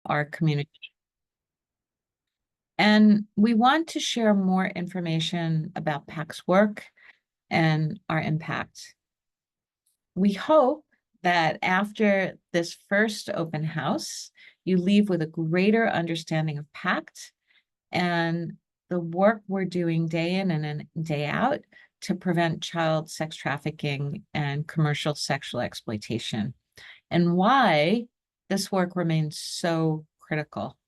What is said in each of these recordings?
our community. And we want to share more information about PACT's work and our impact. We hope that after this first open house, you leave with a greater understanding of PACT and the work we're doing day in and day out to prevent child sex trafficking and commercial sexual exploitation, and why this work remains so critical.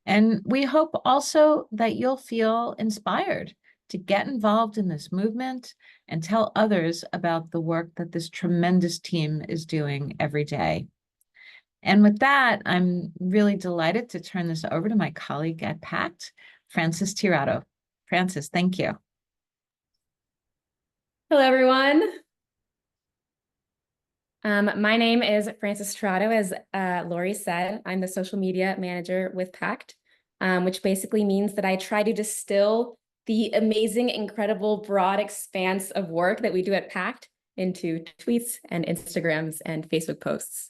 And we hope also that you'll feel inspired to get involved in this movement and tell others about the work that this tremendous team is doing every day. And with that, I'm really delighted to turn this over to my colleague at PACT, Frances Tirado. Frances, thank you. Hello, everyone. My name is Frances Tirado. As Lori said, I'm the social media manager with PACT, which basically means that I try to distill the amazing, incredible, broad expanse of work that we do at PACT into tweets and Instagrams and Facebook posts.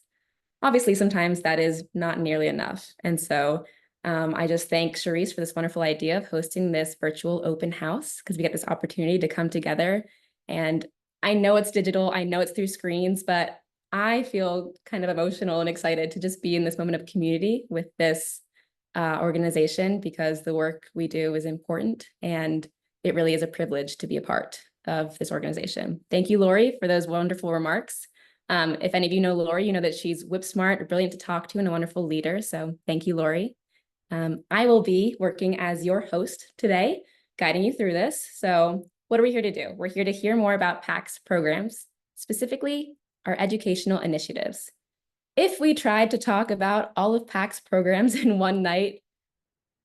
Obviously, sometimes that is not nearly enough. And so I just thank Charisse for this wonderful idea of hosting this virtual open house, because we get this opportunity to come together. And I know it's digital, I know it's through screens, but I feel kind of emotional and excited to just be in this moment of community with this organization, because the work we do is important and it really is a privilege to be a part of this organization. Thank you, Lori, for those wonderful remarks. If any of you know Lori, you know that she's whip smart, brilliant to talk to, and a wonderful leader. So thank you, Lori. I will be working as your host today, guiding you through this. So what are we here to do? We're here to hear more about PACT's programs, specifically our educational initiatives. If we tried to talk about all of PACT's programs in one night,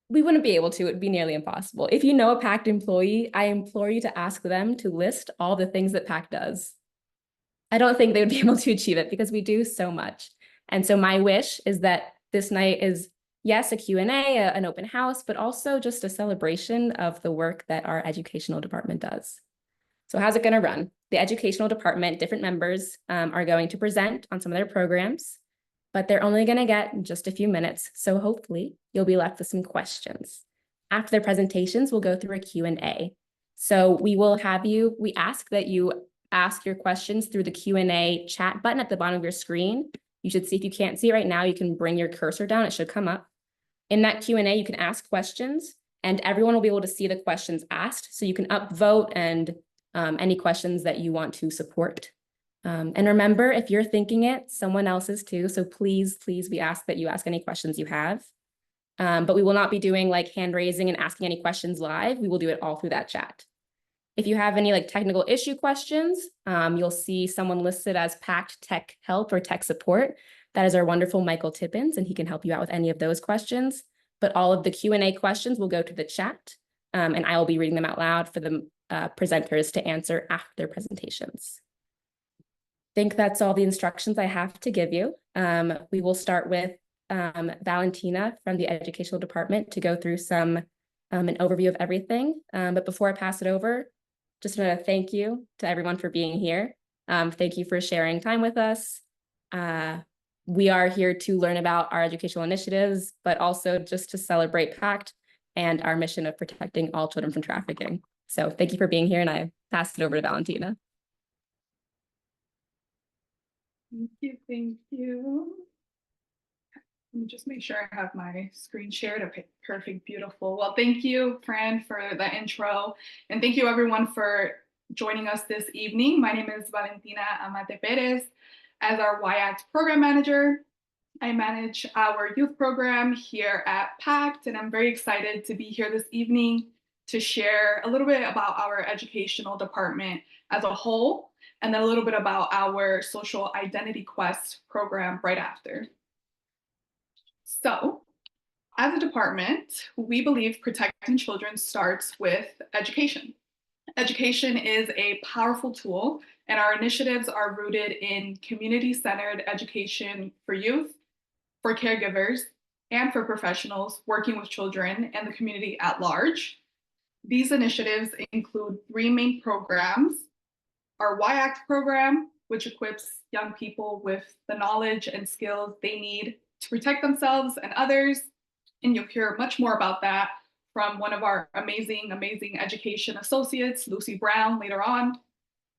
we wouldn't be able to. It would be nearly impossible. If you know a PACT employee, I implore you to ask them to list all the things that PACT does. I don't think they would be able to achieve it because we do so much. And so my wish is that this night is, yes, a Q&A, an open house, but also just a celebration of the work that our educational department does. So how's it going to run? The educational department, different members are going to present on some of their programs, but they're only going to get just a few minutes. So hopefully you'll be left with some questions. After their presentations, we'll go through a Q&A. So we ask that you ask your questions through the Q&A chat button at the bottom of your screen. You should see, if you can't see it right now, you can bring your cursor down. It should come up. In that Q&A, you can ask questions and everyone will be able to see the questions asked. So you can upvote and any questions that you want to support. And remember, if you're thinking it, someone else is too. So please, we ask that you ask any questions you have. But we will not be doing like hand raising and asking any questions live. We will do it all through that chat. If you have any like technical issue questions, you'll see someone listed as PACT Tech Help or Tech Support. That is our wonderful Michael Tippins, and he can help you out with any of those questions. But all of the Q&A questions will go to the chat, and I will be reading them out loud for the presenters to answer after their presentations. I think that's all the instructions I have to give you. We will start with Valentina from the educational department to go through an overview of everything. But before I pass it over, just want to thank you to everyone for being here. Thank you for sharing time with us. We are here to learn about our educational initiatives, but also just to celebrate PACT and our mission of protecting all children from trafficking. So thank you for being here, and I pass it over to Valentina. Thank you. Let me just make sure I have my screen shared. Okay, perfect, beautiful. Well, thank you, Fran, for the intro. And thank you everyone for joining us this evening. My name is Valentina Amate Perez. As our YACT program manager, I manage our youth program here at PACT, and I'm very excited to be here this evening to share a little bit about our educational department as a whole, and then a little bit about our social identity quest program right after. So, as a department, we believe protecting children starts with education. Education is a powerful tool, and our initiatives are rooted in community-centered education for youth, for caregivers, and for professionals working with children and the community at large. These initiatives include 3 main programs: our YACT program, which equips young people with the knowledge and skills they need to protect themselves and others. And you'll hear much more about that from one of our amazing education associates, Lucy Brown, later on.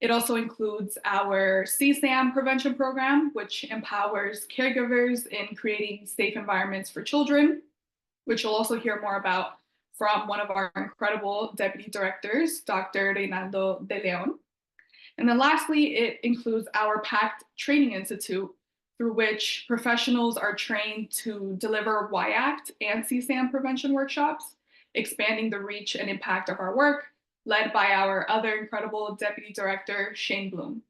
It also includes our CSAM prevention program, which empowers caregivers in creating safe environments for children, which you'll also hear more about from one of our incredible deputy directors, Dr. Reynaldo de Leon. And then lastly, it includes our PACT Training Institute, through which professionals are trained to deliver WIACT and CSAM prevention workshops, expanding the reach and impact of our work, led by our other incredible Deputy Director, Shane Bloom.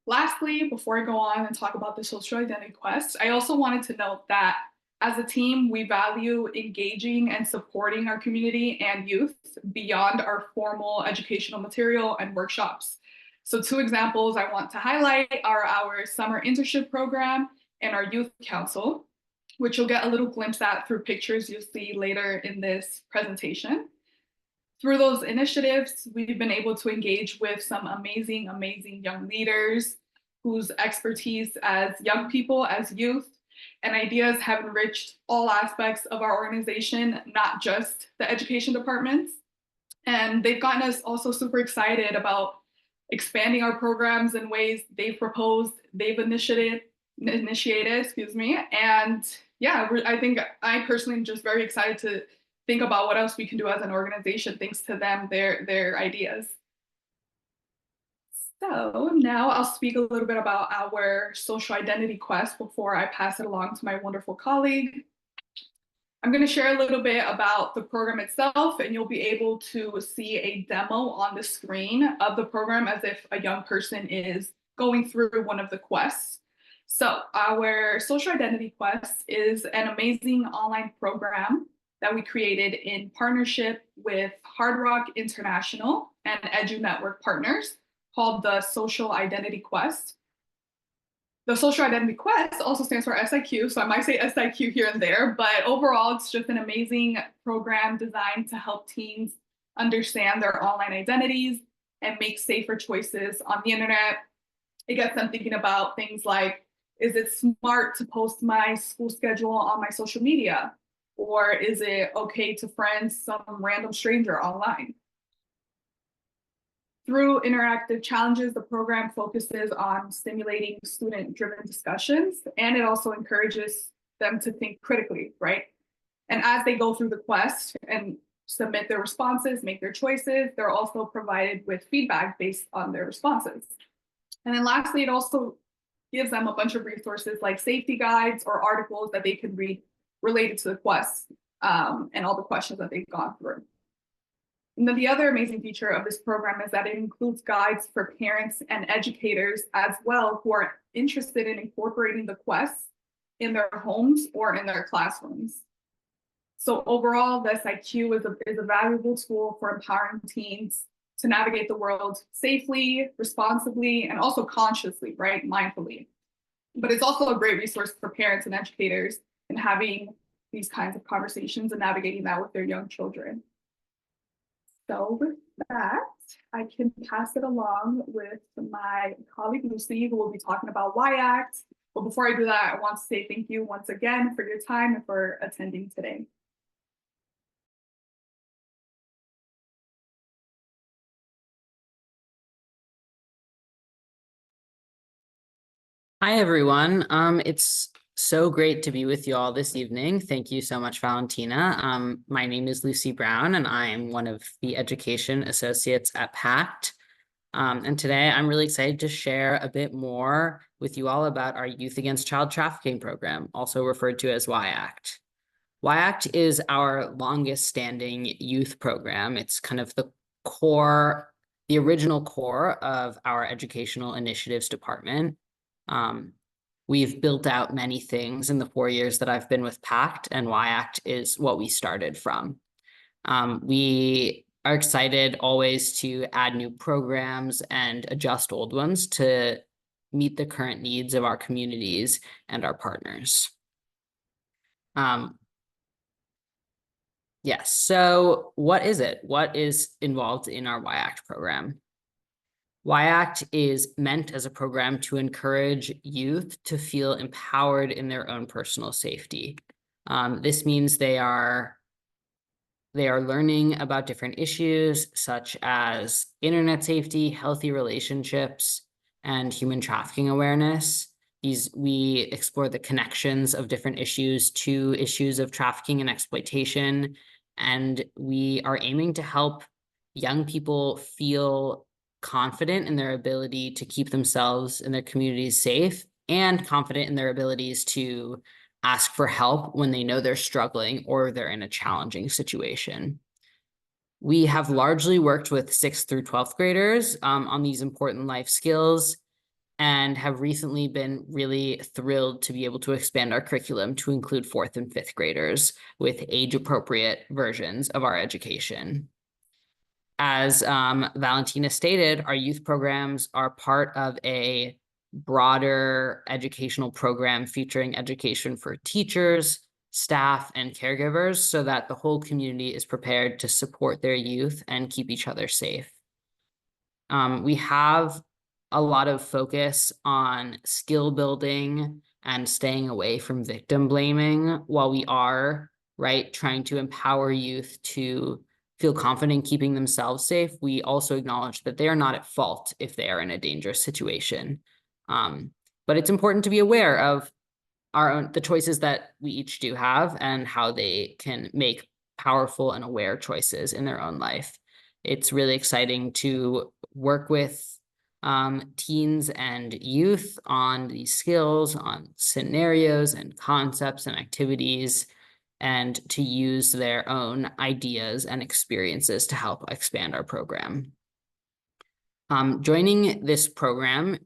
Lastly, before I go on and talk about the social identity quest, I also wanted to note that as a team, we value engaging and supporting our community and youth beyond our formal educational material and workshops. So 2 examples I want to highlight are our summer internship program and our youth council, which you'll get a little glimpse at through pictures you'll see later in this presentation. Through those initiatives, we've been able to engage with some amazing young leaders whose expertise as young people, as youth, and ideas have enriched all aspects of our organization, not just the education departments. And they've gotten us also super excited about expanding our programs in ways they've proposed, they've initiated, and yeah, I think I personally am just very excited to think about what else we can do as an organization, thanks to them, their ideas. So now I'll speak a little bit about our social identity quest before I pass it along to my wonderful colleague. I'm going to share a little bit about the program itself, and you'll be able to see a demo on the screen of the program as if a young person is going through one of the quests. So our social identity quest is an amazing online program that we created in partnership with Hard Rock International and Edu Network partners, called the Social Identity Quest. The Social Identity Quest also stands for SIQ, so I might say SIQ here and there, but overall it's just an amazing program designed to help teens understand their online identities and make safer choices on the internet. It gets them thinking about things like, is it smart to post my school schedule on my social media? Or is it okay to friend some random stranger online? Through interactive challenges, the program focuses on stimulating student-driven discussions, and it also encourages them to think critically, right? And as they go through the quest and submit their responses, make their choices, they're also provided with feedback based on their responses. And then lastly, it also gives them a bunch of resources like safety guides or articles that they can read related to the quest and all the questions that they've gone through. And then the other amazing feature of this program is that it includes guides for parents and educators as well who are interested in incorporating the quests in their homes or in their classrooms. So overall, the SIQ is a valuable tool for empowering teens to navigate the world safely, responsibly, and also consciously, right, mindfully. But it's also a great resource for parents and educators in having these kinds of conversations and navigating that with their young children. So with that, I can pass it along with my colleague Lucy, who will be talking about WIACT. But before I do that, I want to say thank you once again for your time and for attending today. Hi, everyone. It's so great to be with you all this evening. Thank you so much, Valentina. My name is Lucy Brown, and I am one of the education associates at PACT. And today I'm really excited to share a bit more with you all about our Youth Against Child Trafficking program, also referred to as WIACT. WIACT is our longest standing youth program. It's kind of the core, the original core of our educational initiatives department. We've built out many things in the 4 years that I've been with PACT, and WIACT is what we started from. We are excited always to add new programs and adjust old ones to meet the current needs of our communities and our partners. Yes, so what is it? What is involved in our WIACT program? PACT is meant as a program to encourage youth to feel empowered in their own personal safety. This means they are learning about different issues such as internet safety, healthy relationships, and human trafficking awareness. We explore the connections of different issues to issues of trafficking and exploitation, and we are aiming to help young people feel confident in their ability to keep themselves and their communities safe, and confident in their abilities to ask for help when they know they're struggling or they're in a challenging situation. We have largely worked with 6th through 12th graders on these important life skills, and have recently been really thrilled to be able to expand our curriculum to include 4th and 5th graders with age-appropriate versions of our education. As Valentina stated, our youth programs are part of a broader educational program featuring education for teachers, staff, and caregivers so that the whole community is prepared to support their youth and keep each other safe. We have a lot of focus on skill building and staying away from victim blaming while we are, trying to empower youth to feel confident in keeping themselves safe. We also acknowledge that they are not at fault if they are in a dangerous situation. But it's important to be aware of the choices that we each do have and how they can make powerful and aware choices in their own life. It's really exciting to work with teens and youth on these skills, on scenarios and concepts and activities, and to use their own ideas and experiences to help expand our program. Joining this program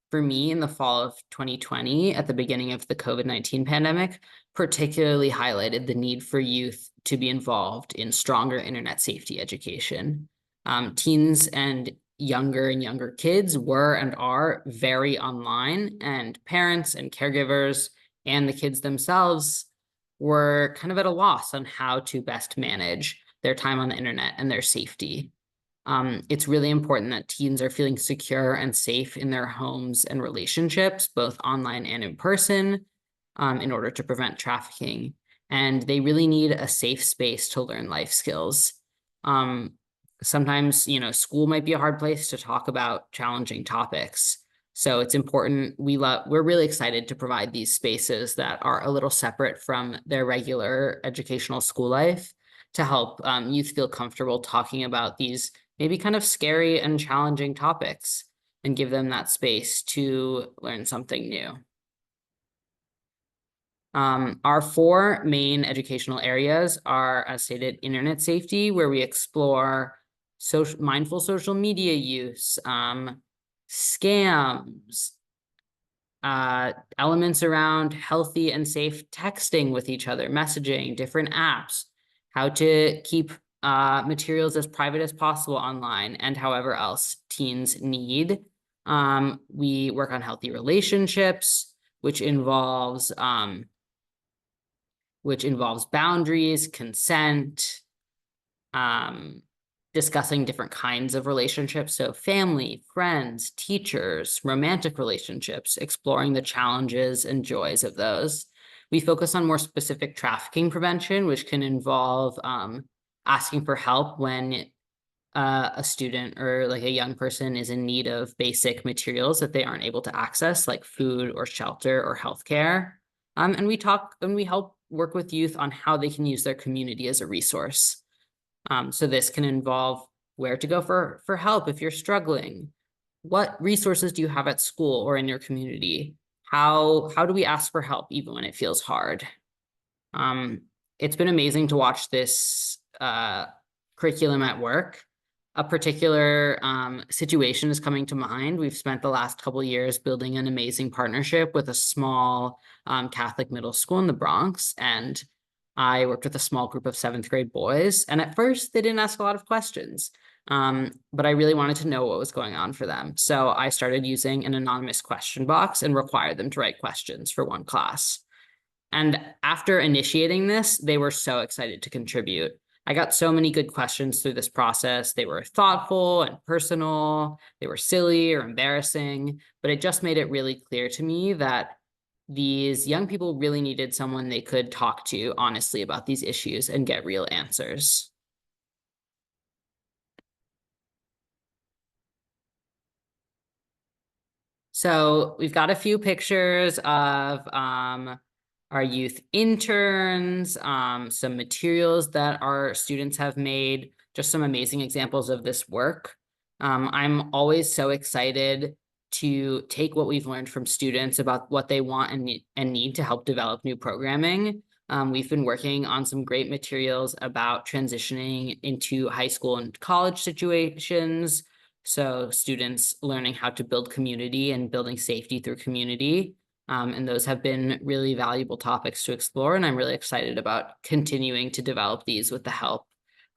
for me in the fall of 2020, at the beginning of the COVID-19 pandemic, particularly highlighted the need for youth to be involved in stronger internet safety education. Teens and younger kids were and are very online, and parents and caregivers and the kids themselves were kind of at a loss on how to best manage their time on the internet and their safety. It's really important that teens are feeling secure and safe in their homes and relationships, both online and in person, in order to prevent trafficking. And they really need a safe space to learn life skills. Sometimes, school might be a hard place to talk about challenging topics. So it's important. We're really excited to provide these spaces that are a little separate from their regular educational school life to help youth feel comfortable talking about these maybe kind of scary and challenging topics and give them that space to learn something new. Our 4 main educational areas are, as stated, internet safety, where we explore mindful social media use, scams, elements around healthy and safe texting with each other, messaging, different apps, how to keep materials as private as possible online, and however else teens need. We work on healthy relationships, which involves boundaries, consent, discussing different kinds of relationships. So family, friends, teachers, romantic relationships, exploring the challenges and joys of those. We focus on more specific trafficking prevention, which can involve asking for help when a student or like a young person is in need of basic materials that they aren't able to access, like food or shelter or healthcare. And we help work with youth on how they can use their community as a resource. So this can involve where to go for help if you're struggling. What resources do you have at school or in your community? How do we ask for help even when it feels hard? It's been amazing to watch this curriculum at work. A particular situation is coming to mind. We've spent the last couple of years building an amazing partnership with a small Catholic middle school in the Bronx, and I worked with a small group of 7th grade boys, and at first they didn't ask a lot of questions, but I really wanted to know what was going on for them. So I started using an anonymous question box and required them to write questions for one class. And after initiating this, they were so excited to contribute. I got so many good questions through this process. They were thoughtful and personal. They were silly or embarrassing, but it just made it really clear to me that these young people really needed someone they could talk to honestly about these issues and get real answers. So we've got a few pictures of our youth interns, some materials that our students have made, just some amazing examples of this work. I'm always so excited to take what we've learned from students about what they want and need to help develop new programming. We've been working on some great materials about transitioning into high school and college situations. So students learning how to build community and building safety through community. And those have been really valuable topics to explore. And I'm really excited about continuing to develop these with the help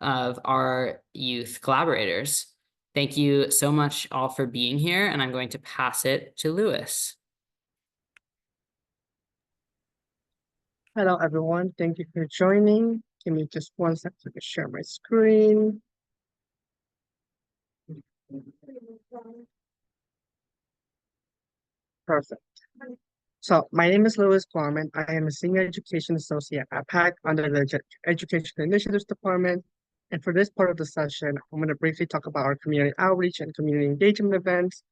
of our youth collaborators. Thank you so much all for being here. And I'm going to pass it to Lewis. Hello, everyone. Thank you for joining. Give me just 1 second to share my screen. Perfect. So my name is Lewis Gorman. I am a Senior Education Associate at PACT under the Education Initiatives Department. And for this part of the session, I'm going to briefly talk about our community outreach and community engagement events,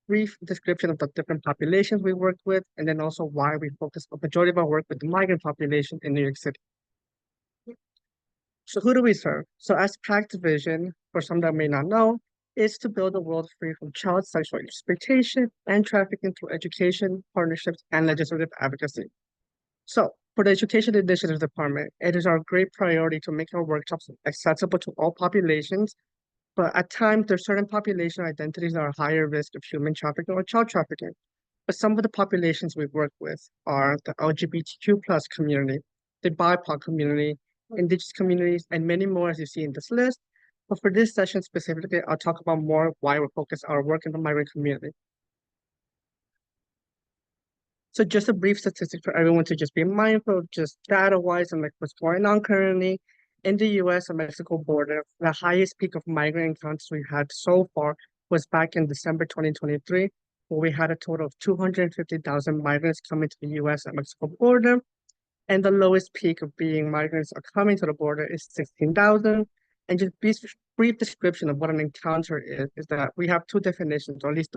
brief description of the different populations we work with, and then also why we focus a majority of our work with the migrant population in New York City. So who do we serve? So as PACT's vision, for some that may not know, is to build a world free from child sexual exploitation and trafficking through education, partnerships, and legislative advocacy. So for the Education Initiatives Department, it is our great priority to make our workshops accessible to all populations, but at times there's certain population identities that are higher risk of human trafficking or child trafficking. But some of the populations we work with are the LGBTQ+ community, the BIPOC community, Indigenous communities, and many more as you see in this list. But for this session specifically, I'll talk about more why we focus our work in the migrant community. So just a brief statistic for everyone to just be mindful of just data-wise and like what's going on currently. In the US and Mexico border, the highest peak of migrant encounters we had so far was back in December 2023, where we had a total of 250,000 migrants coming to the US and Mexico border. And the lowest peak of being migrants are coming to the border is 16,000. And just brief description of what an encounter is that we have two definitions, or at least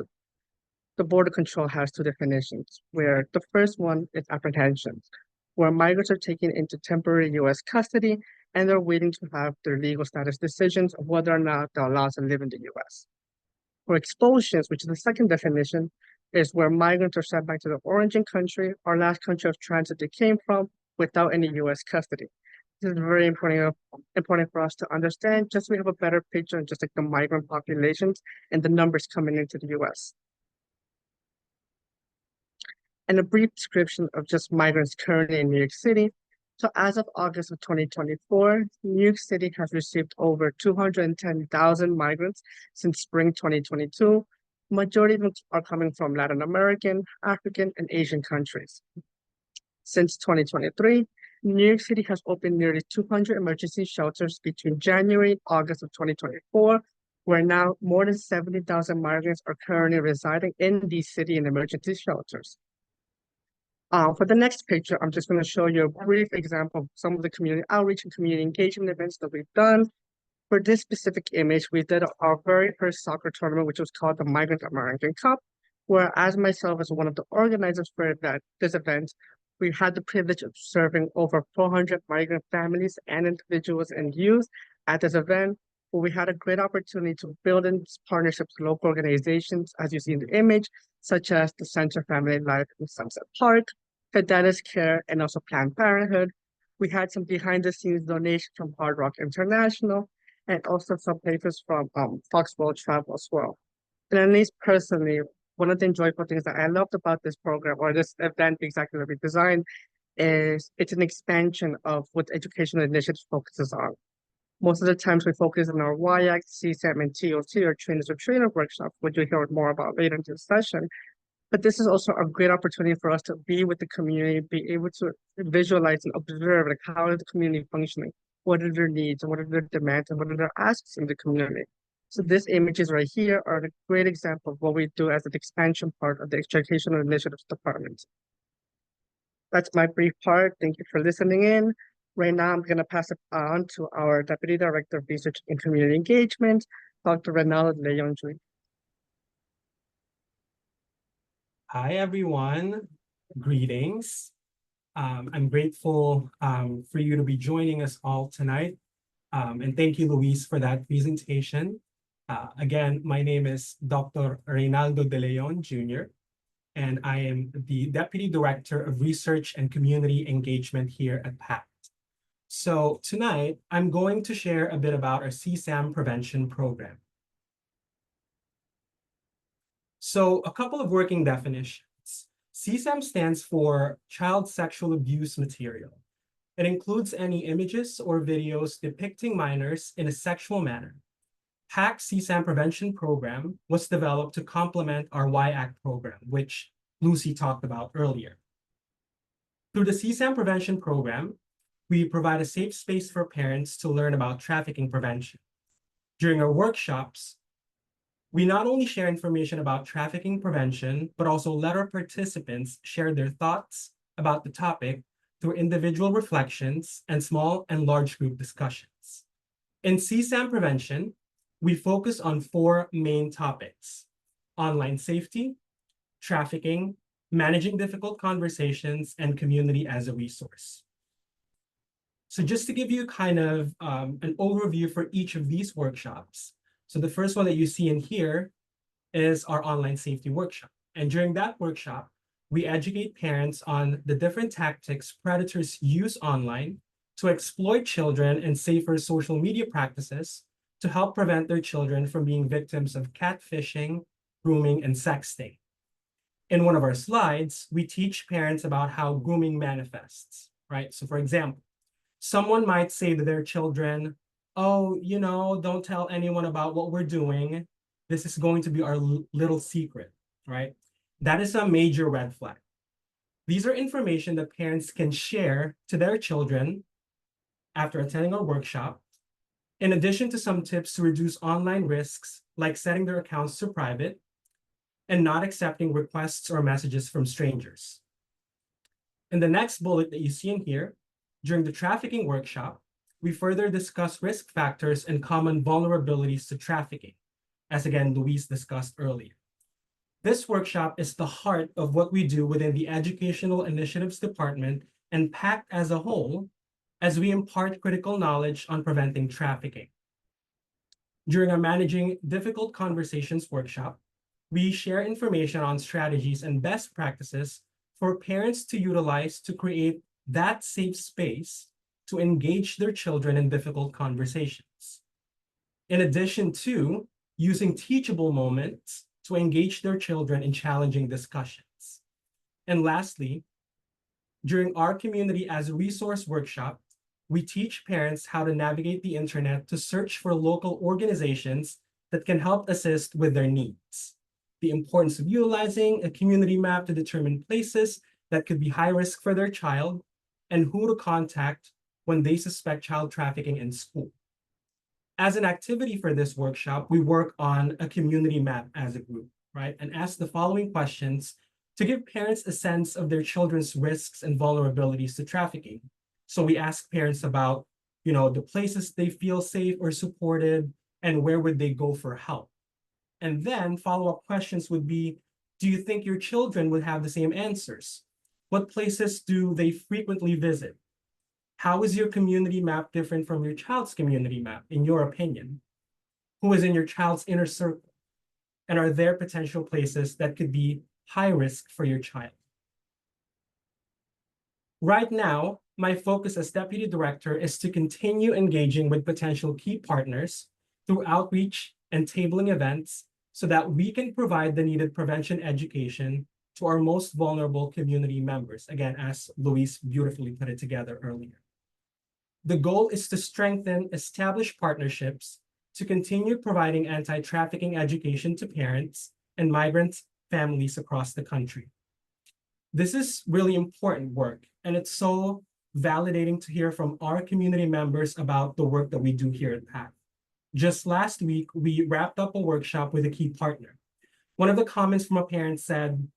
the border control has two definitions, where the first one is apprehensions, where migrants are taken into temporary US custody and they're waiting to have their legal status decisions of whether or not they're allowed to live in the US. For expulsions, which is the second definition, is where migrants are sent back to the origin country or last country of transit they came from without any US custody. This is very important for us to understand, just so we have a better picture of just like the migrant populations and the numbers coming into the US. And a brief description of just migrants currently in New York City. So as of August of 2024, New York City has received over 210,000 migrants since spring 2022. Majority of them are coming from Latin American, African, and Asian countries. Since 2023, New York City has opened nearly 200 emergency shelters between January and August of 2024, where now more than 70,000 migrants are currently residing in these city and emergency shelters. For the next picture, I'm just going to show you a brief example of some of the community outreach and community engagement events that we've done. For this specific image, we did our very first soccer tournament, which was called the Migrant American Cup, where as myself as one of the organizers for this event, we had the privilege of serving over 400 migrant families and individuals and youth at this event, where we had a great opportunity to build in partnerships with local organizations, as you see in the image, such as the Center Family Life in Sunset Park, Fidelis Care, and also Planned Parenthood. We had some behind-the-scenes donations from Hard Rock International, and also some papers from Foxwell Travel as well. And at least personally, one of the enjoyable things that I loved about this program, or this event exactly that we designed, is it's an expansion of what educational initiatives focuses on. Most of the times we focus on our YAC, CSAM, and TOT, or Trainers of Trainer workshop, which you'll hear more about later in this session. But this is also a great opportunity for us to be with the community, be able to visualize and observe like how is the community functioning, what are their needs, what are their demands, and what are their asks in the community. So these images right here are a great example of what we do as an expansion part of the Educational Initiatives Department. That's my brief part. Thank you for listening in. Right now, I'm going to pass it on to our Deputy Director of Research and Community Engagement, Dr. Renaldo de Leon Jr. Hi, everyone. Greetings. I'm grateful for you to be joining us all tonight. And thank you, Luis, for that presentation. Again, my name is Dr. Reynaldo de Leon Jr., and I am the Deputy Director of Research and Community Engagement here at PACT. So tonight, I'm going to share a bit about our CSAM prevention program. So a couple of working definitions. CSAM stands for Child Sexual Abuse Material. It includes any images or videos depicting minors in a sexual manner. PACT CSAM Prevention Program was developed to complement our Y-ACT program, which Lucy talked about earlier. Through the CSAM Prevention Program, we provide a safe space for parents to learn about trafficking prevention. During our workshops, we not only share information about trafficking prevention, but also let our participants share their thoughts about the topic through individual reflections and small and large group discussions. In CSAM prevention, we focus on 4 main topics: online safety, trafficking, managing difficult conversations, and community as a resource. So just to give you kind of an overview for each of these workshops. So the first one that you see in here is our online safety workshop. And during that workshop, we educate parents on the different tactics predators use online to exploit children and safer social media practices to help prevent their children from being victims of catfishing, grooming, and sexting. In one of our slides, we teach parents about how grooming manifests, right? So for example, someone might say to their children, oh, you know, don't tell anyone about what we're doing. This is going to be our little secret, right? That is a major red flag. These are information that parents can share to their children after attending our workshop, in addition to some tips to reduce online risks, like setting their accounts to private and not accepting requests or messages from strangers. In the next bullet that you see in here, during the trafficking workshop, we further discuss risk factors and common vulnerabilities to trafficking, as again, Luis discussed earlier. This workshop is the heart of what we do within the Educational Initiatives Department and PACT as a whole, as we impart critical knowledge on preventing trafficking. During our Managing Difficult Conversations workshop, we share information on strategies and best practices for parents to utilize to create that safe space to engage their children in difficult conversations. In addition to using teachable moments to engage their children in challenging discussions. And lastly, during our Community as a Resource workshop, we teach parents how to navigate the internet to search for local organizations that can help assist with their needs. The importance of utilizing a community map to determine places that could be high risk for their child and who to contact when they suspect child trafficking in school. As an activity for this workshop, we work on a community map as a group, right? And ask the following questions to give parents a sense of their children's risks and vulnerabilities to trafficking. So we ask parents about, you know, the places they feel safe or supported and where would they go for help. And then follow-up questions would be, do you think your children would have the same answers? What places do they frequently visit? How is your community map different from your child's community map, in your opinion? Who is in your child's inner circle? And are there potential places that could be high risk for your child? Right now, my focus as Deputy Director is to continue engaging with potential key partners through outreach and tabling events so that we can provide the needed prevention education to our most vulnerable community members, again, as Luis beautifully put it together earlier. The goal is to strengthen established partnerships to continue providing anti-trafficking education to parents and migrant families across the country. This is really important work, and it's so validating to hear from our community members about the work that we do here at PACT. Just last week, we wrapped up a workshop with a key partner. One of the comments from a parent said,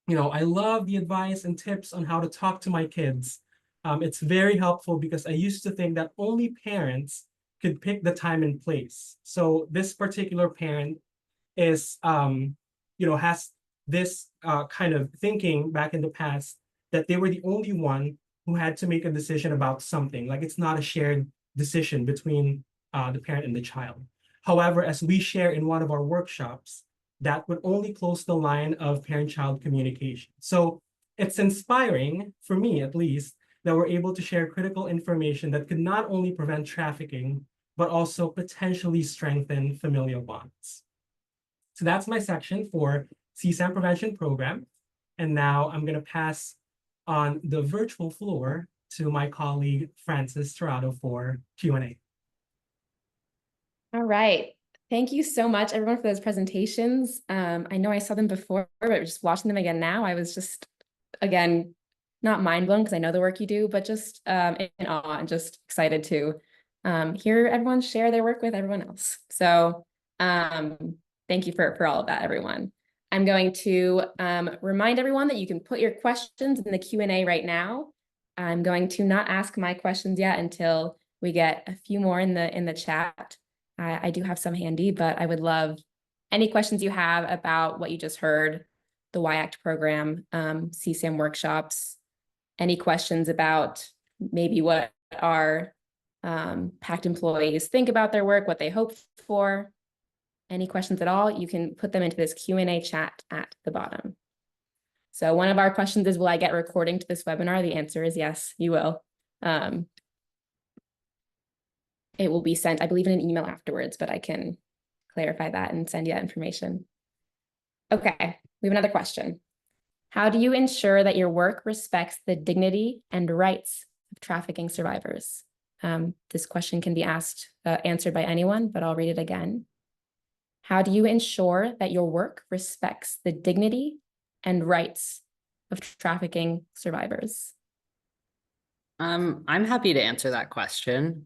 I love the advice and tips on how to talk to my kids. It's very helpful because I used to think that only parents could pick the time and place. So this particular parent is, has this kind of thinking back in the past that they were the only one who had to make a decision about something. Like it's not a shared decision between the parent and the child. However, as we share in one of our workshops, that would only close the line of parent-child communication. So it's inspiring, for me at least, that we're able to share critical information that could not only prevent trafficking, but also potentially strengthen familial bonds. So that's my section for CSAM Prevention Program. And now I'm going to pass on the virtual floor to my colleague, Francis Tirado, for Q&A. All right. Thank you so much, everyone, for those presentations. I know I saw them before, but just watching them again now, I was just, again, not mind blown because I know the work you do, but just in awe and just excited to hear everyone share their work with everyone else. So thank you for all of that, everyone. I'm going to remind everyone that you can put your questions in the Q&A right now. I'm going to not ask my questions yet until we get a few more in the chat. I do have some handy, but I would love any questions you have about what you just heard, the PACT program, CSAM workshops, any questions about maybe what our PACT employees think about their work, what they hope for, any questions at all, you can put them into this Q&A chat at the bottom. So one of our questions is, will I get recording to this webinar? The answer is yes, you will. It will be sent, I believe, in an email afterwards, but I can clarify that and send you that information. Okay, we have another question. How do you ensure that your work respects the dignity and rights of trafficking survivors? This question can be answered by anyone, but I'll read it again. How do you ensure that your work respects the dignity and rights of trafficking survivors? I'm happy to answer that question.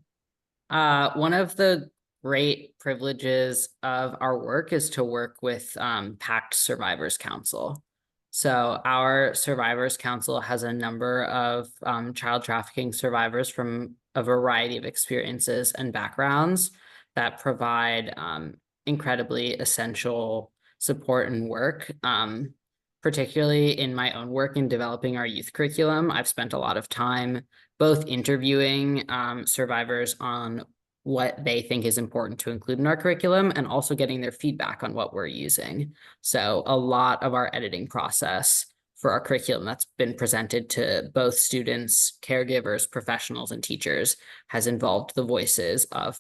One of the great privileges of our work is to work with PACT Survivors Council. So our Survivors Council has a number of child trafficking survivors from a variety of experiences and backgrounds that provide incredibly essential support and work. Particularly in my own work in developing our youth curriculum, I've spent a lot of time both interviewing survivors on what they think is important to include in our curriculum and also getting their feedback on what we're using. So a lot of our editing process for our curriculum that's been presented to both students, caregivers, professionals, and teachers has involved the voices of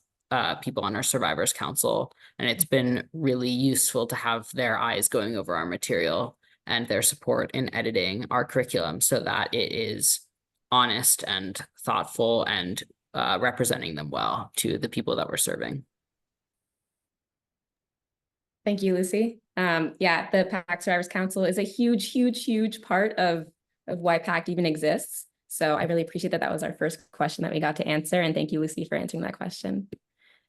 people on our Survivors Council. And it's been really useful to have their eyes going over our material and their support in editing our curriculum so that it is honest and thoughtful and representing them well to the people that we're serving. Thank you, Lucy. Yeah, the PACT Survivors Council is a huge, huge, huge part of why PACT even exists. So I really appreciate that was our first question that we got to answer. And thank you, Lucy, for answering that question.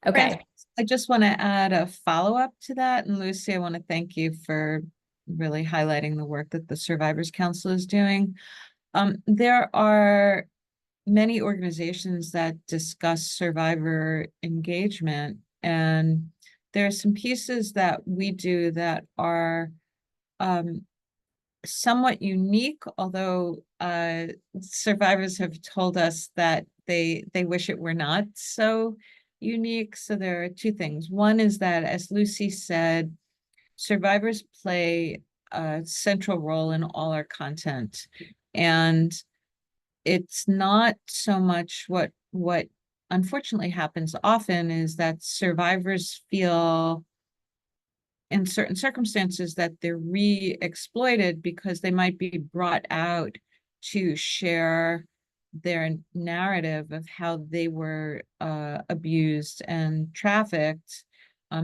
Okay. Francis, I just want to add a follow-up to that. And Lucy, I want to thank you for really highlighting the work that the Survivors Council is doing. There are many organizations that discuss survivor engagement, and there are some pieces that we do that are somewhat unique, although survivors have told us that they wish it were not so unique. So there are two things. One is that, as Lucy said, survivors play a central role in all our content. And it's not so much what unfortunately happens often is that survivors feel in certain circumstances that they're re-exploited because they might be brought out to share their narrative of how they were abused and trafficked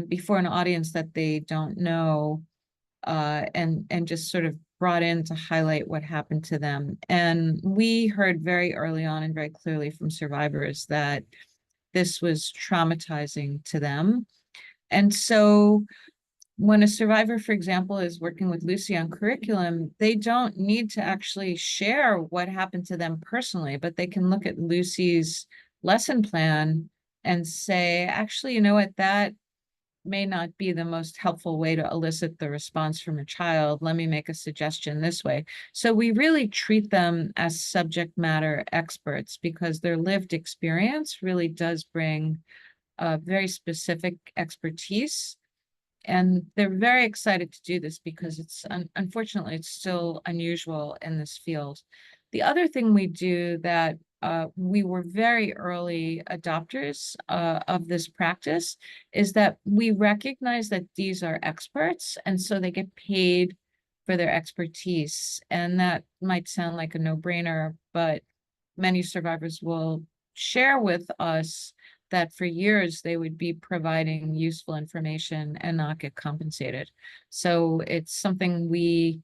before an audience that they don't know, and just sort of brought in to highlight what happened to them. And we heard very early on and very clearly from survivors that this was traumatizing to them. And so when a survivor, for example, is working with Lucy on curriculum, they don't need to actually share what happened to them personally, but they can look at Lucy's lesson plan and say, actually, you know what, that may not be the most helpful way to elicit the response from a child. Let me make a suggestion this way. So we really treat them as subject matter experts because their lived experience really does bring a very specific expertise. And they're very excited to do this because it's unfortunately it's still unusual in this field. The other thing we do that we were very early adopters of this practice is that we recognize that these are experts, and so they get paid for their expertise. And that might sound like a no-brainer, but many survivors will share with us that for years they would be providing useful information and not get compensated. So it's something we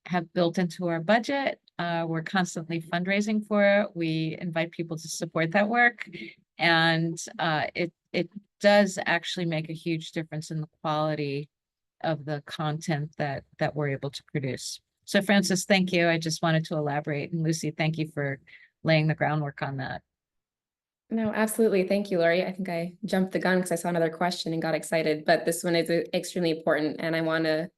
have built into our budget. We're constantly fundraising for it. We invite people to support that work. And it does actually make a huge difference in the quality of the content that we're able to produce. So Francis, thank you. I just wanted to elaborate. And Lucy, thank you for laying the groundwork on that. No, absolutely. Thank you, Lori. I think I jumped the gun because I saw another question and got excited, but this one is extremely important. And I want to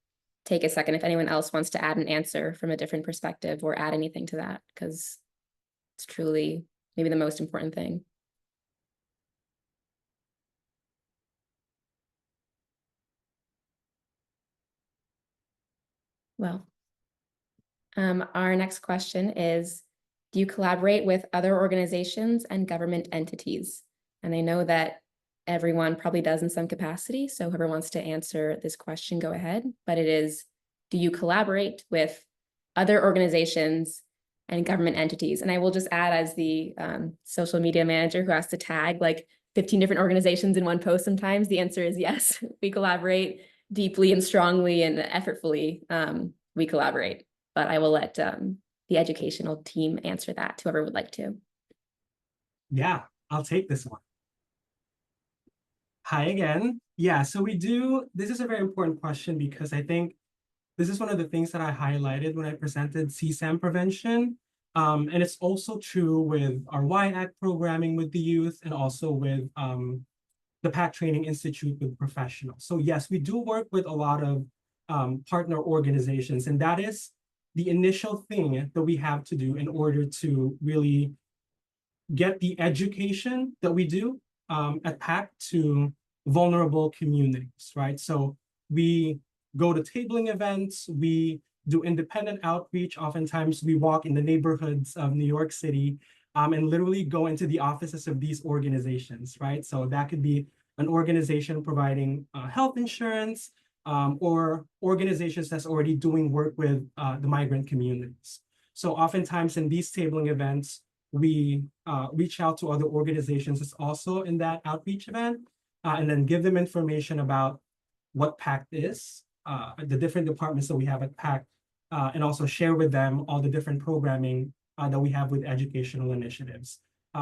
take a second if anyone else wants to add an answer from a different perspective or add anything to that, because it's truly maybe the most important thing. Well, our next question is, do you collaborate with other organizations and government entities? And I know that everyone probably does in some capacity, so whoever wants to answer this question, go ahead. But it is, do you collaborate with other organizations and government entities? And I will just add, as the social media manager who has to tag like 15 different organizations in one post sometimes, the answer is yes. We collaborate deeply and strongly and effortfully. We collaborate, but I will let the educational team answer that, whoever would like to. Yeah, I'll take this one. Hi again. Yeah, so this is a very important question because I think this is one of the things that I highlighted when I presented CSAM prevention. And it's also true with our Y-ACT programming with the youth and also with the PACT Training Institute with professionals. So yes, we do work with a lot of partner organizations, and that is the initial thing that we have to do in order to really get the education that we do at PACT to vulnerable communities, right? So we go to tabling events, we do independent outreach. Oftentimes we walk in the neighborhoods of New York City and literally go into the offices of these organizations, right? So that could be an organization providing health insurance or organizations that's already doing work with the migrant communities. So oftentimes in these tabling events, we reach out to other organizations that's also in that outreach event and then give them information about what PACT is, the different departments that we have at PACT, and also share with them all the different programming that we have with educational initiatives.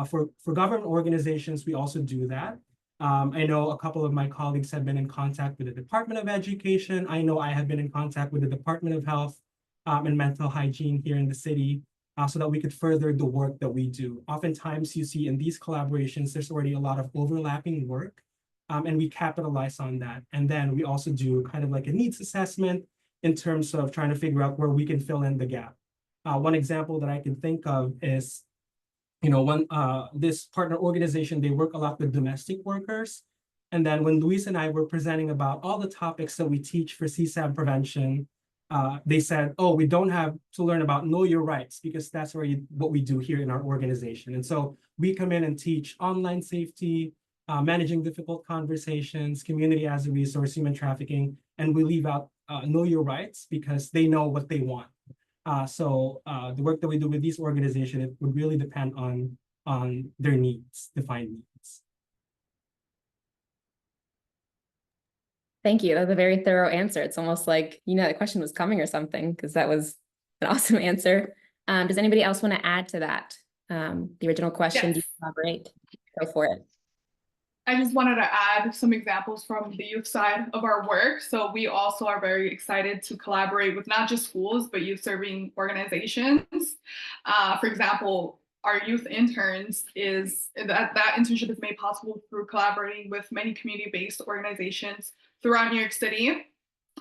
For government organizations, we also do that. I know a couple of my colleagues have been in contact with the Department of Education. I know I have been in contact with the Department of Health and Mental Hygiene here in the city so that we could further the work that we do. Oftentimes you see in these collaborations, there's already a lot of overlapping work and we capitalize on that. And then we also do kind of like a needs assessment in terms of trying to figure out where we can fill in the gap. One example that I can think of is, this partner organization, they work a lot with domestic workers. And then when Luis and I were presenting about all the topics that we teach for CSAM prevention, they said, oh, we don't have to learn about know your rights because that's already what we do here in our organization. And so we come in and teach online safety, managing difficult conversations, community as a resource, human trafficking, and we leave out know your rights because they know what they want. So the work that we do with these organizations, it would really depend on their needs, defined needs. Thank you. That was a very thorough answer. It's almost like, the question was coming or something, because that was an awesome answer. Does anybody else want to add to that? The original question, do you Yes. elaborate? Go for it. I just wanted to add some examples from the youth side of our work. So we also are very excited to collaborate with not just schools, but youth serving organizations. For example, our youth interns is that internship is made possible through collaborating with many community-based organizations throughout New York City,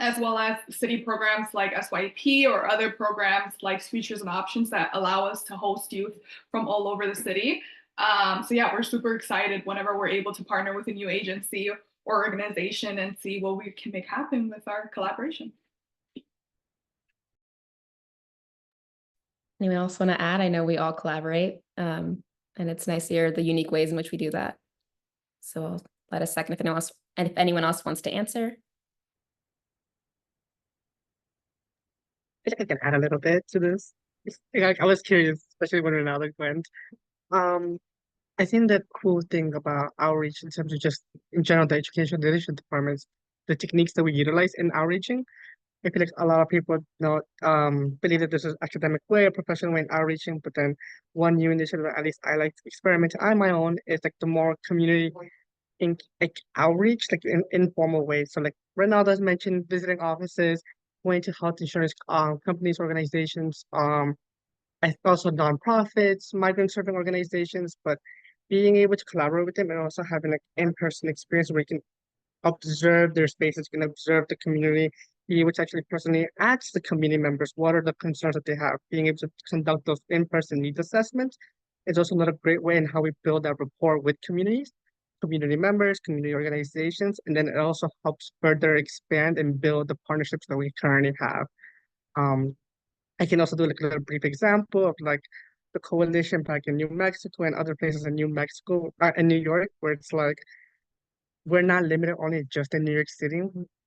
as well as city programs like SYP or other programs like Futures and Options that allow us to host youth from all over the city. So yeah, we're super excited whenever we're able to partner with a new agency or organization and see what we can make happen with our collaboration. Anyone else want to add? I know we all collaborate, and it's nice to hear the unique ways in which we do that. So I'll let a second if anyone else wants to answer. I think I can add a little bit to this. I was curious, especially when Ronaldo went. I think the cool thing about outreach in terms of just in general the education leadership departments, the techniques that we utilize in outreaching. I feel like a lot of people believe that this is academic way, a professional way in outreaching, but then one new initiative, at least I like to experiment on my own, is like the more community like outreach, like in informal ways. So like Ronaldo's mentioned visiting offices, going to health insurance companies, organizations, also nonprofits, migrant serving organizations, but being able to collaborate with them and also having like in-person experience where you can observe their spaces, you can observe the community, be able to actually personally ask the community members what are the concerns that they have, being able to conduct those in-person needs assessments is also another great way in how we build that rapport with communities, community members, community organizations, and then it also helps further expand and build the partnerships that we currently have. I can also do like a little brief example of like the coalition back in New Mexico and other places in New Mexico, in New York, where it's like we're not limited only just in New York City.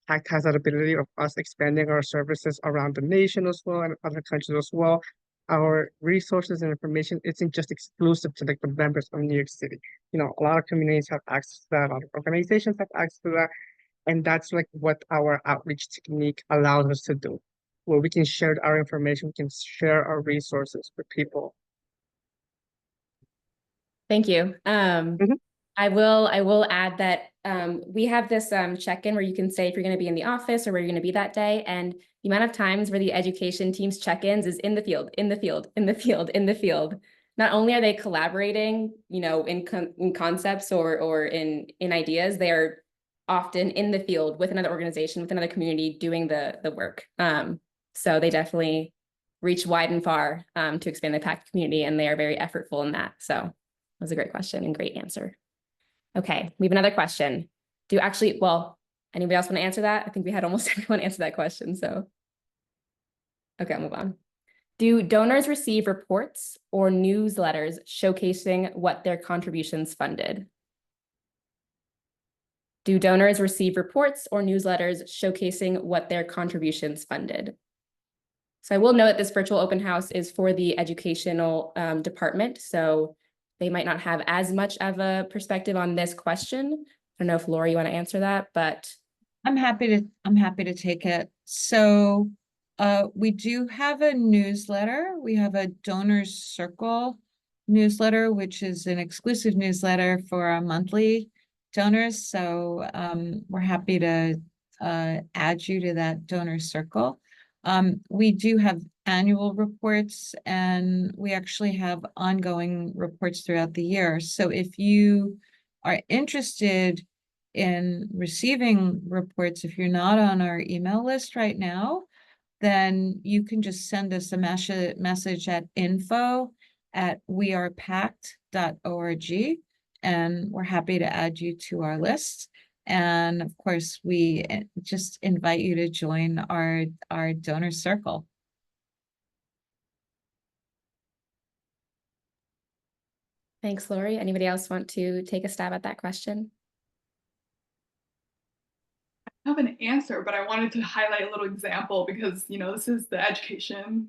PACT has that ability of us expanding our services around the nation as well and other countries as well. Our resources and information isn't just exclusive to like the members of New York City. You know, a lot of communities have access to that, a lot of organizations have access to that. And that's like what our outreach technique allows us to do, where we can share our information, we can share our resources with people. Thank you. Mhm. I will add that we have this check-in where you can say if you're going to be in the office or where you're going to be that day, and the amount of times where the education team's check-ins is in the field, in the field, in the field, in the field. Not only are they collaborating, you know, in concepts or in ideas, they are often in the field with another organization, with another community doing the work. So they definitely reach wide and far to expand the PACT community, and they are very effortful in that. So that was a great question and great answer. Okay, we have another question. Well, anybody else want to answer that? I think we had almost everyone answer that question, so. Okay, I'll move on. Do donors receive reports or newsletters showcasing what their contributions funded? Do donors receive reports or newsletters showcasing what their contributions funded? So I will note that this virtual open house is for the educational department, so they might not have as much of a perspective on this question. I don't know if Lori, you want to answer that, but I'm happy to take it. So we do have a newsletter. We have a Donors Circle newsletter, which is an exclusive newsletter for our monthly donors. So we're happy to add you to that Donor Circle. We do have annual reports, and we actually have ongoing reports throughout the year. So if you are interested in receiving reports, if you're not on our email list right now, then you can just send us a message at info@wearepact.org, and we're happy to add you to our list. And of course, we just invite you to join our donor circle. thanks, Lori. Anybody else want to take a stab at that question? I have an answer, but I wanted to highlight a little example because, you know, this is the education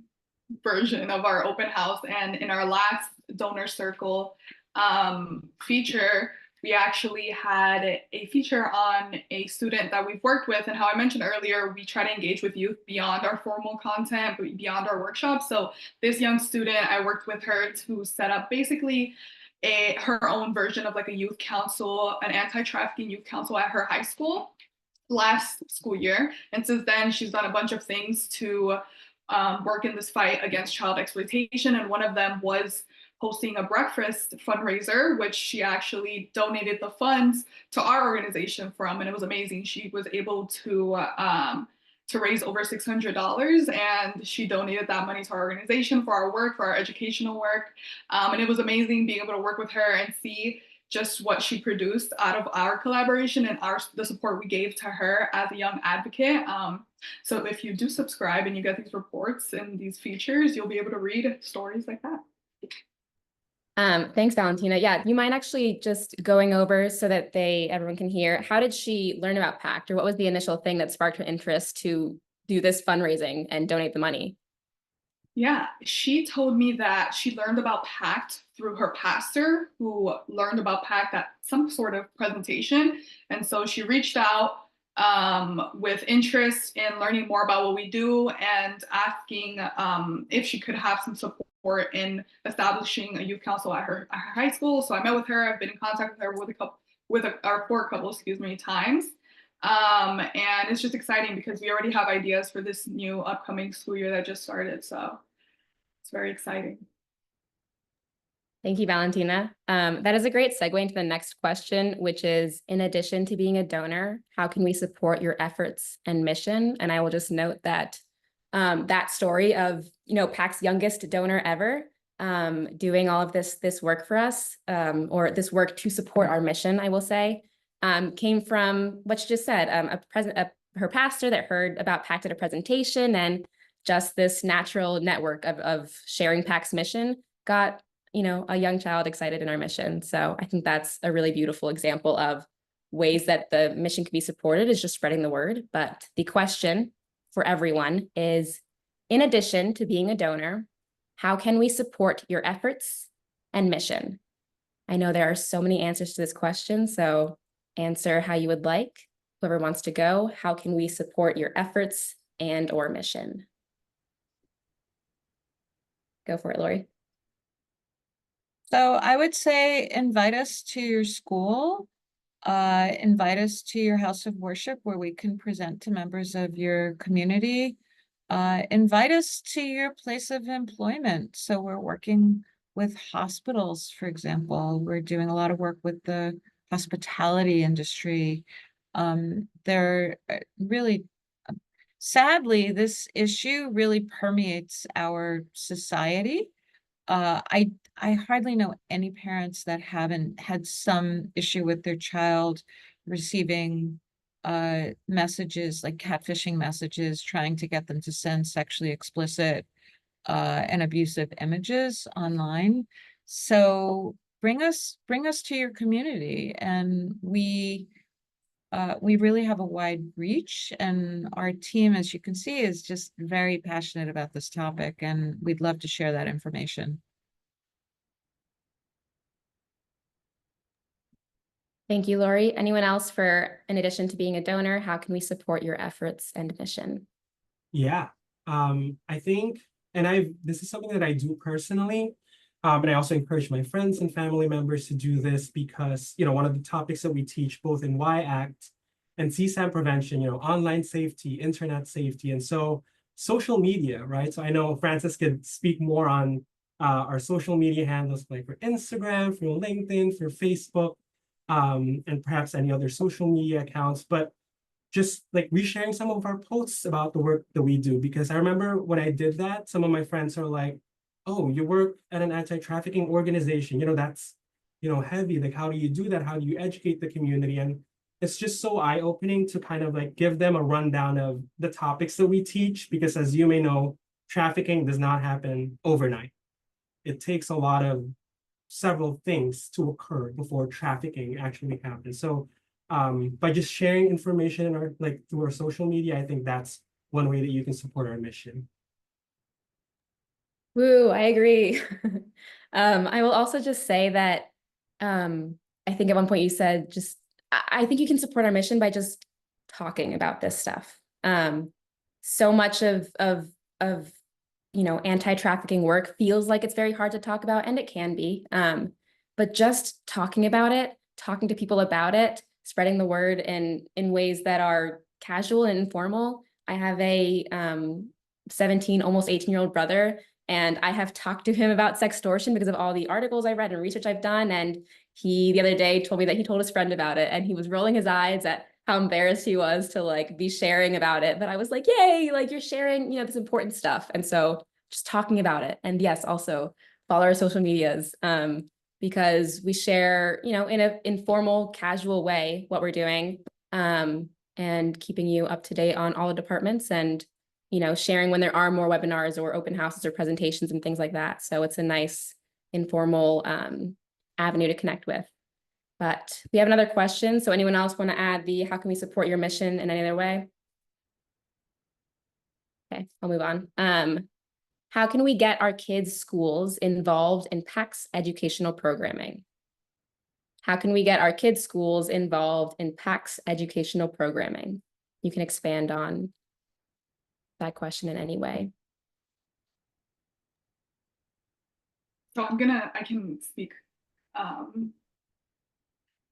version of our open house. And in our last donor circle feature, we actually had a feature on a student that we've worked with. And how I mentioned earlier, we try to engage with youth beyond our formal content, but beyond our workshops. So this young student, I worked with her to set up basically her own version of like a youth council, an anti-trafficking youth council at her high school last school year. And since then, she's done a bunch of things to work in this fight against child exploitation. And one of them was hosting a breakfast fundraiser, which she actually donated the funds to our organization from. And it was amazing. She was able to raise over $600, and she donated that money to our organization for our work, for our educational work. And it was amazing being able to work with her and see just what she produced out of our collaboration and the support we gave to her as a young advocate. So if you do subscribe and you get these reports and these features, you'll be able to read stories like that. Thanks, Valentina. Yeah, you mind actually just going over so that everyone can hear, how did she learn about PACT, or what was the initial thing that sparked her interest to do this fundraising and donate the money? Yeah, she told me that she learned about PACT through her pastor, who learned about PACT at some sort of presentation. And so she reached out with interest in learning more about what we do and asking if she could have some support in establishing a youth council at her high school. So I met with her. I've been in contact with her for a couple, times. And it's just exciting because we already have ideas for this new upcoming school year that just started. So it's very exciting. Thank you, Valentina. That is a great segue into the next question, which is, in addition to being a donor, how can we support your efforts and mission? And I will just note that that story of, PACT's youngest donor ever, doing all of this work for us, or this work to support our mission, I will say, came from what she just said, her pastor that heard about PACT at a presentation, and just this natural network of sharing PACT's mission got a young child excited in our mission. So I think that's a really beautiful example of ways that the mission can be supported, is just spreading the word. But the question for everyone is, in addition to being a donor, how can we support your efforts and mission? I know there are so many answers to this question, so answer how you would like. Whoever wants to go, how can we support your efforts and/or mission? Go for it, Lori. So I would say invite us to your school, invite us to your house of worship where we can present to members of your community. Invite us to your place of employment. So we're working with hospitals, for example. We're doing a lot of work with the hospitality industry. They're really, sadly, this issue really permeates our society. I hardly know any parents that haven't had some issue with their child receiving messages like catfishing messages, trying to get them to send sexually explicit and abusive images online. So bring us to your community, and we really have a wide reach, and our team, as you can see, is just very passionate about this topic, and we'd love to share that information. Thank you, Lori. Anyone else for, in addition to being a donor, how can we support your efforts and mission? Yeah, I think, and this is something that I do personally, but I also encourage my friends and family members to do this because, one of the topics that we teach both in PACT and CSAM prevention, online safety, internet safety, and so social media, right? So I know Francis could speak more on our social media handles, like for Instagram, for LinkedIn, for Facebook, and perhaps any other social media accounts, but just like resharing some of our posts about the work that we do. Because I remember when I did that, some of my friends are like, oh, you work at an anti-trafficking organization, that's, heavy. Like, how do you do that? How do you educate the community? And it's just so eye-opening to kind of like give them a rundown of the topics that we teach, because as you may know, trafficking does not happen overnight. It takes a lot of several things to occur before trafficking actually happens. So by just sharing information in our through our social media, I think that's one way that you can support our mission. Woo, I agree. I will also just say that I think at one point you said, I think you can support our mission by just talking about this stuff. So much of anti-trafficking work feels like it's very hard to talk about, and it can be. But just talking about it, talking to people about it, spreading the word in ways that are casual and informal. I have a 17, almost 18-year-old brother, and I have talked to him about sextortion because of all the articles I read and research I've done. And he, the other day, told me that he told his friend about it, and he was rolling his eyes at how embarrassed he was to like be sharing about it. But I was like, yay, like you're sharing, this important stuff. And so just talking about it. And yes, also follow our social medias, because we share, in an informal, casual way what we're doing, and keeping you up to date on all the departments, and sharing when there are more webinars or open houses or presentations and things like that. So it's a nice informal avenue to connect with. But we have another question. So anyone else want to add how can we support your mission in any other way? Okay, I'll move on. How can we get our kids' schools involved in PACT's educational programming? How can we get our kids' schools involved in PACT's educational programming? You can expand on that question in any way. So I can speak.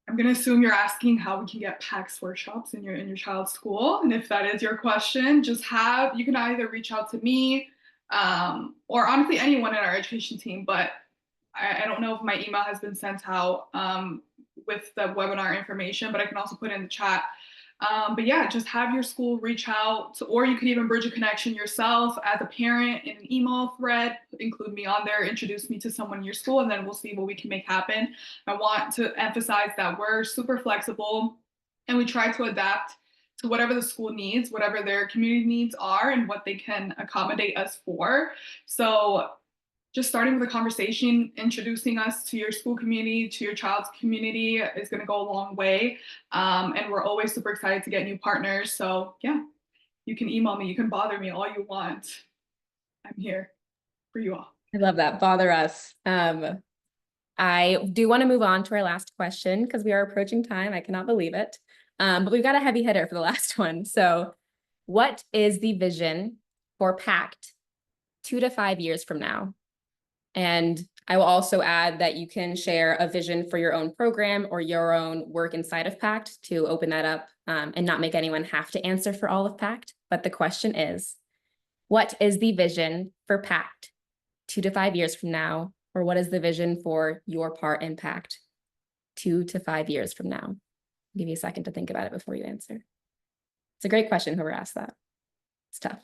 I'm gonna assume you're asking how we can get PACT workshops in your child's school. And if that is your question, you can either reach out to me, or honestly anyone in our education team, but I don't know if my email has been sent out with the webinar information, but I can also put it in the chat. But yeah, just have your school reach out, or you could even bridge a connection yourself as a parent in an email thread, include me on there, introduce me to someone in your school, and then we'll see what we can make happen. I want to emphasize that we're super flexible and we try to adapt to whatever the school needs, whatever their community needs are, and what they can accommodate us for. So just starting with a conversation, introducing us to your school community, to your child's community is going to go a long way. And we're always super excited to get new partners. So yeah, you can email me, you can bother me all you want. I'm here for you all. I love that. Bother us. I do want to move on to our last question because we are approaching time. I cannot believe it. But we've got a heavy hitter for the last one. So what is the vision for PACT 2 to 5 years from now? And I will also add that you can share a vision for your own program or your own work inside of PACT to open that up, and not make anyone have to answer for all of PACT. But the question is, what is the vision for PACT 2 to 5 years from now? Or what is the vision for your part in PACT 2 to 5 years from now? I'll give you a second to think about it before you answer. It's a great question, whoever asked that. It's tough.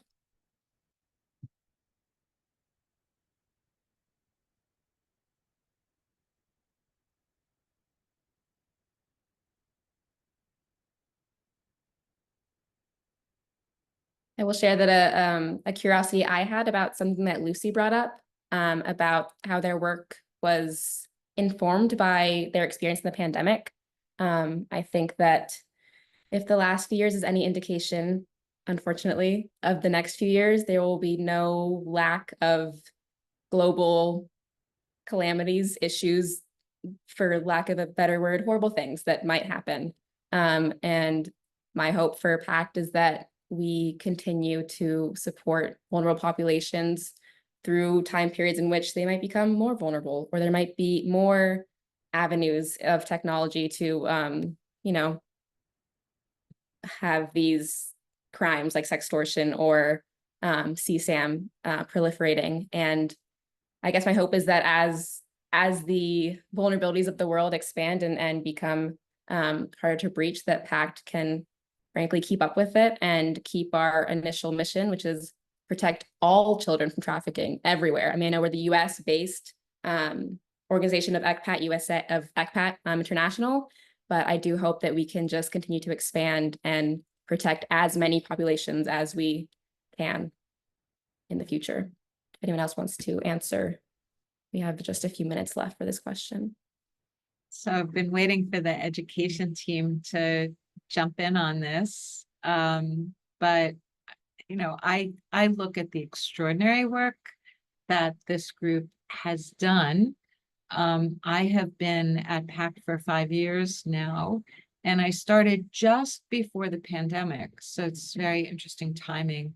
I will share that a curiosity I had about something that Lucy brought up, about how their work was informed by their experience in the pandemic. I think that if the last few years is any indication, unfortunately, of the next few years, there will be no lack of global calamities, issues, for lack of a better word, horrible things that might happen. And my hope for PACT is that we continue to support vulnerable populations through time periods in which they might become more vulnerable, or there might be more avenues of technology to, have these crimes like sextortion or CSAM proliferating. And I guess my hope is that as the vulnerabilities of the world expand and become harder to breach, that PACT can frankly keep up with it and keep our initial mission, which is protect all children from trafficking everywhere. I mean, I know we're the US-based organization of ECPAT International, but I do hope that we can just continue to expand and protect as many populations as we can in the future. If anyone else wants to answer, we have just a few minutes left for this question. So I've been waiting for the education team to jump in on this. But I look at the extraordinary work that this group has done I have been at PACT for 5 years now, and I started just before the pandemic. So it's very interesting timing.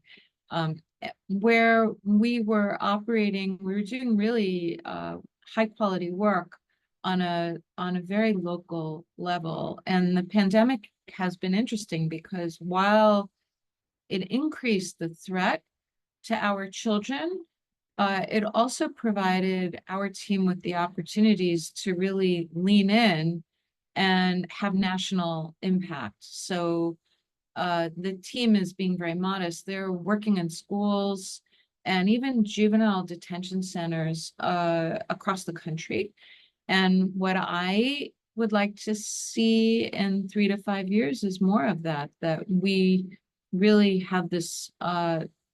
Where we were operating, we were doing really high quality work on a very local level. And the pandemic has been interesting because while it increased the threat to our children, it also provided our team with the opportunities to really lean in and have national impact. So the team is being very modest. They're working in schools and even juvenile detention centers across the country. And what I would like to see in 3 to 5 years is more of that, that we really have this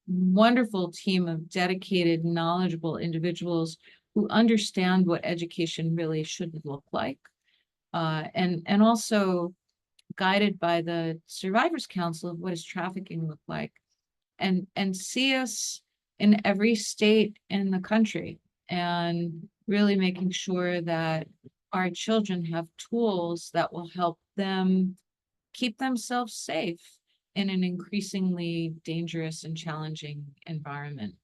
wonderful team of dedicated, knowledgeable individuals who understand what education really should look like. And also guided by the Survivors Council of what does trafficking look like, and see us in every state in the country, and really making sure that our children have tools that will help them keep themselves safe in an increasingly dangerous and challenging environment.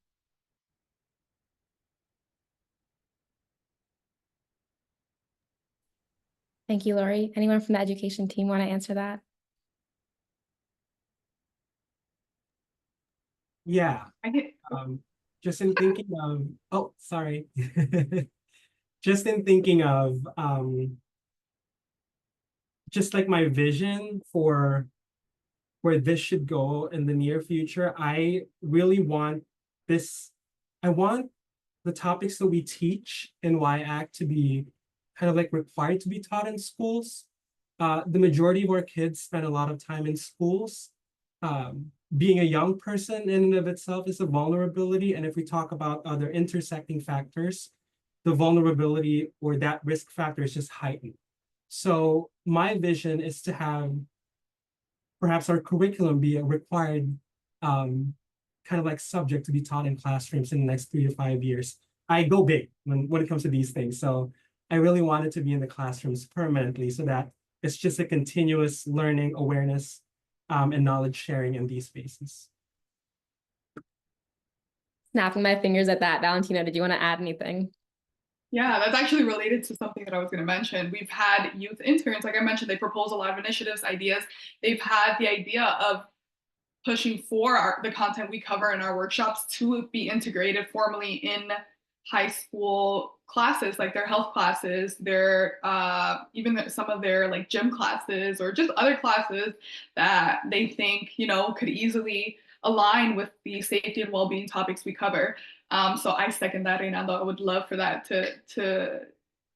Thank you, Lori. Anyone from the education team want to answer that? Yeah, I think just in thinking of, oh, sorry. Just in thinking of just like my vision for where this should go in the near future, I really want this, I want the topics that we teach in YACT to be kind of like required to be taught in schools. The majority of our kids spend a lot of time in schools. Being a young person in and of itself is a vulnerability. And if we talk about other intersecting factors, the vulnerability or that risk factor is just heightened. So my vision is to have perhaps our curriculum be a required kind of like subject to be taught in classrooms in the next 3 to 5 years. I go big when it comes to these things. So I really want it to be in the classrooms permanently so that it's just a continuous learning, awareness, and knowledge sharing in these spaces. Snapping my fingers at that. Valentina, did you want to add anything? Yeah, that's actually related to something that I was going to mention. We've had youth interns, like I mentioned, they propose a lot of initiatives, ideas. They've had the idea of pushing for the content we cover in our workshops to be integrated formally in high school classes, like their health classes, their even some of their like gym classes or just other classes that they think, you know, could easily align with the safety and well-being topics we cover. So I second that, Reynaldo. I would love for that to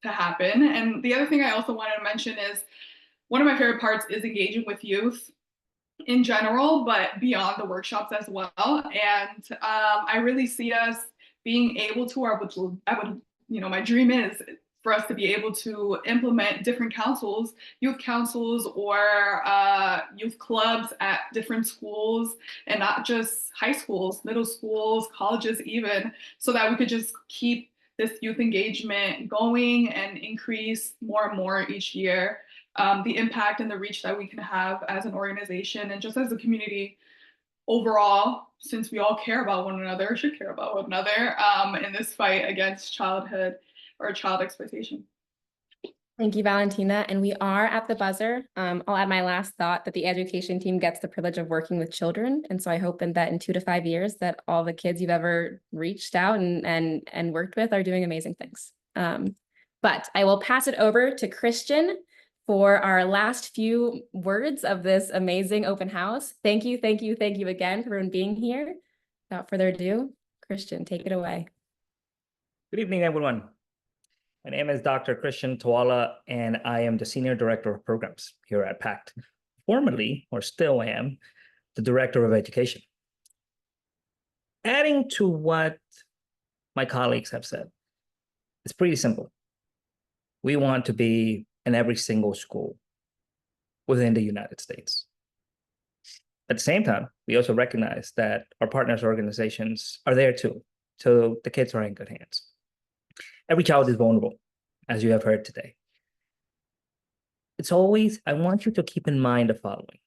happen. And the other thing I also wanted to mention is one of my favorite parts is engaging with youth in general, but beyond the workshops as well. And I really see us being able to, or I would, you know, my dream is for us to be able to implement different councils, youth councils or youth clubs at different schools, and not just high schools, middle schools, colleges even, so that we could just keep this youth engagement going and increase more and more each year. The impact and the reach that we can have as an organization and just as a community overall, since we all care about one another, should care about one another in this fight against childhood or child exploitation. Thank you, Valentina. And we are at the buzzer. I'll add my last thought that the education team gets the privilege of working with children. And so I hope that in 2 to 5 years that all the kids you've ever reached out and worked with are doing amazing things. But I will pass it over to Christian for our last few words of this amazing open house. Thank you, thank you, thank you again for being here. Without further ado, Christian, take it away. Good evening, everyone. My name is Dr. Christian Tuala, and I am the Senior Director of Programs here at PACT. Formerly, or still am, the Director of Education. Adding to what my colleagues have said, it's pretty simple. We want to be in every single school within the United States. At the same time, we also recognize that our partners organizations are there too, so the kids are in good hands. Every child is vulnerable. as you have heard today. It's always, I want you to keep in mind the following.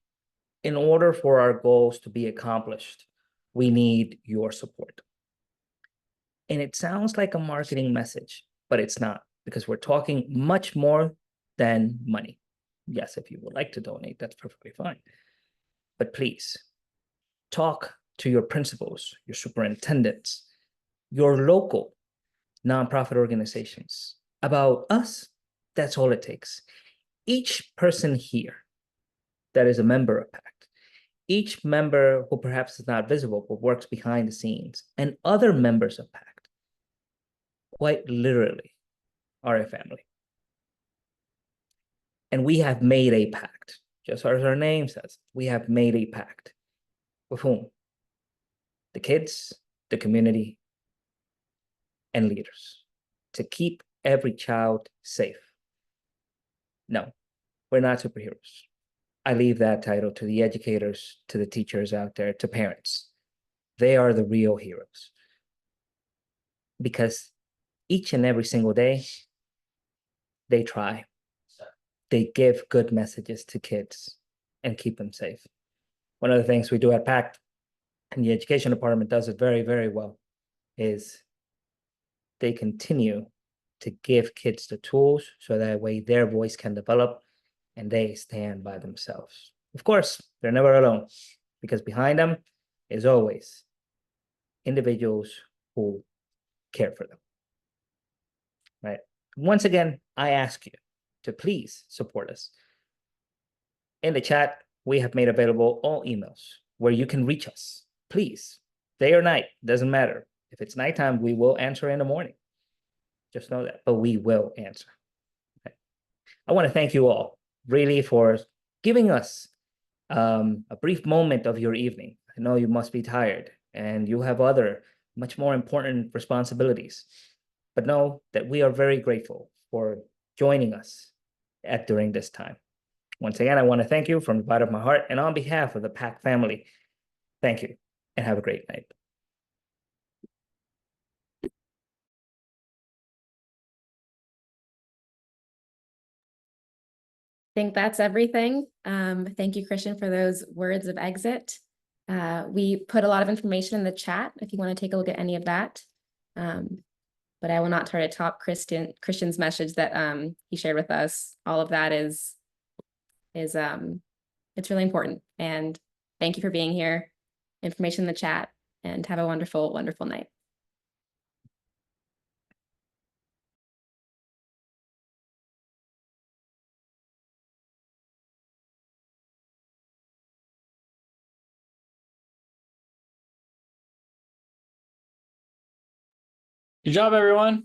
In order for our goals to be accomplished, we need your support. And it sounds like a marketing message, but it's not, because we're talking much more than money. Yes, if you would like to donate, that's perfectly fine. But please, talk to your principals, your superintendents, your local nonprofit organizations about us. That's all it takes. Each person here that is a member of PACT, each member who perhaps is not visible but works behind the scenes, and other members of PACT, quite literally, are a family. And we have made a pact, just as our name says, we have made a pact. With whom? The kids, the community, and leaders, to keep every child safe. No, we're not superheroes. I leave that title to the educators, to the teachers out there, to parents. They are the real heroes. Because each and every single day, they try. They give good messages to kids and keep them safe. One of the things we do at PACT, and the education department does it very, very well, is they continue to give kids the tools so that way their voice can develop and they stand by themselves. Of course, they're never alone, because behind them is always individuals who care for them, right? Once again, I ask you to please support us. In the chat, we have made available all emails where you can reach us. Please, day or night, doesn't matter. If it's nighttime, we will answer in the morning. Just know that, but we will answer. Okay. I want to thank you all really for giving us a brief moment of your evening. I know you must be tired and you have other much more important responsibilities, but know that we are very grateful for joining us during this time. Once again, I want to thank you from the bottom of my heart and on behalf of the PACT family. Thank you and have a great night. I think that's everything. Thank you, Christian, for those words of exit. We put a lot of information in the chat if you want to take a look at any of that. But I will not try to top Christian's message that he shared with us. All of that is it's really important. And thank you for being here. Information in the chat, and have a wonderful, wonderful night. Good job, everyone.